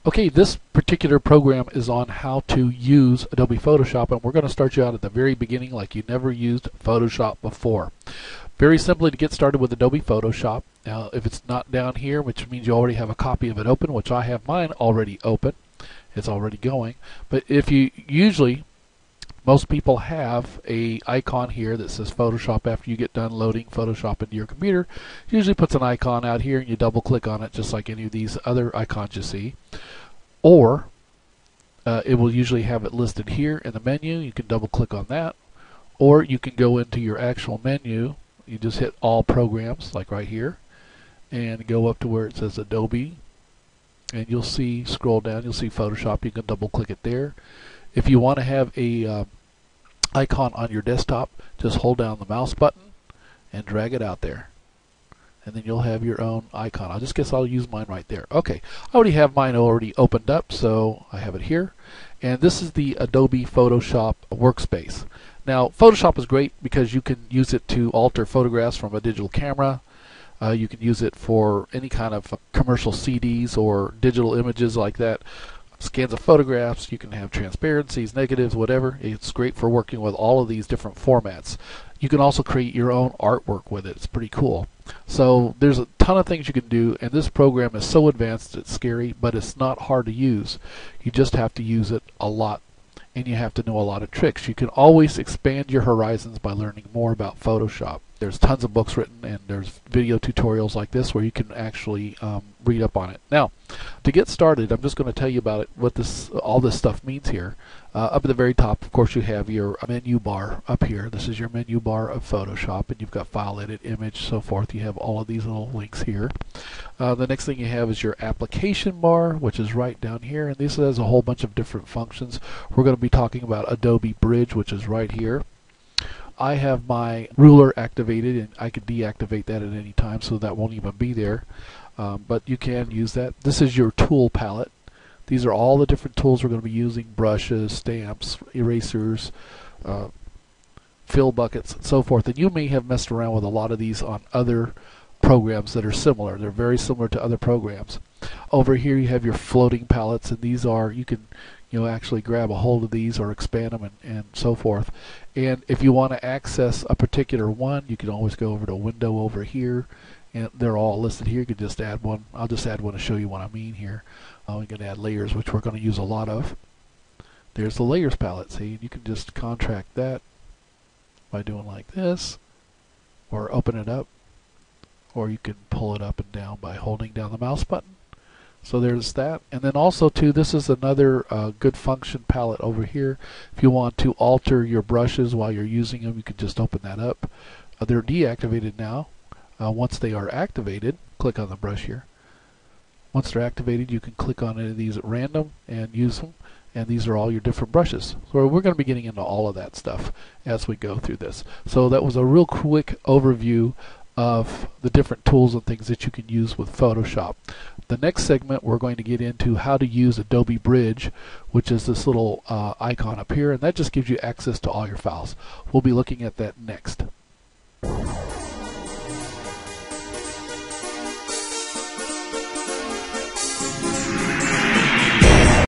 Okay, this particular program is on how to use Adobe Photoshop, and we're going to start you out at the very beginning like you never used Photoshop before. Very simply, to get started with Adobe Photoshop. Now, if it's not down here, which means you already have a copy of it open, which I have mine already open, it's already going. But if you usually, most people have a icon here that says Photoshop after you get done loading Photoshop into your computer. It usually puts an icon out here and you double click on it just like any of these other icons you see. Or it will usually have it listed here in the menu. You can double click on that. Or you can go into your actual menu. You just hit all programs like right here and go up to where it says Adobe, and you'll see, scroll down, you'll see Photoshop. You can double click it there. If you want to have a icon on your desktop, just hold down the mouse button and drag it out there, and then you'll have your own icon. I just guess I'll use mine right there. Okay, I already have mine already opened up, so I have it here, and this is the Adobe Photoshop workspace. Now, Photoshop is great because you can use it to alter photographs from a digital camera. You can use it for any kind of commercial CDs or digital images like that. Scans of photographs, you can have transparencies, negatives, whatever. It's great for working with all of these different formats. You can also create your own artwork with it. It's pretty cool. So there's a ton of things you can do, and this program is so advanced it's scary, but it's not hard to use. You just have to use it a lot, and you have to know a lot of tricks. You can always expand your horizons by learning more about Photoshop. There's tons of books written, and there's video tutorials like this where you can actually read up on it. Now, to get started, I'm just going to tell you about it, what all this stuff means here. Up at the very top, of course, you have your menu bar up here. This is your menu bar of Photoshop, and you've got File, Edit, Image, so forth. You have all of these little links here. The next thing you have is your application bar, which is right down here, and this has a whole bunch of different functions. We're going to be talking about Adobe Bridge, which is right here. I have my ruler activated, and I can deactivate that at any time, so that won't even be there. But you can use that. This is your tool palette. These are all the different tools we're going to be using: brushes, stamps, erasers, fill buckets, and so forth. And you may have messed around with a lot of these on other programs that are similar. They're very similar to other programs. Over here you have your floating palettes, and these are, you can actually grab a hold of these or expand them and so forth. And if you want to access a particular one, you can always go over to Window over here, and they're all listed here. You can just add one. I'll just add one to show you what I mean here. We can add layers, which we're going to use a lot of. There's the layers palette. See, you can just contract that by doing like this, or open it up, or you can pull it up and down by holding down the mouse button. So there's that. And then also too, this is another good function palette over here. If you want to alter your brushes while you're using them, you can just open that up. They're deactivated now. Once they are activated, click on the brush here. Once they're activated, you can click on any of these at random and use them. And these are all your different brushes. So we're going to be getting into all of that stuff as we go through this. So that was a real quick overview of the different tools and things that you can use with Photoshop. The next segment, we're going to get into how to use Adobe Bridge, which is this little icon up here, and that just gives you access to all your files. We'll be looking at that next.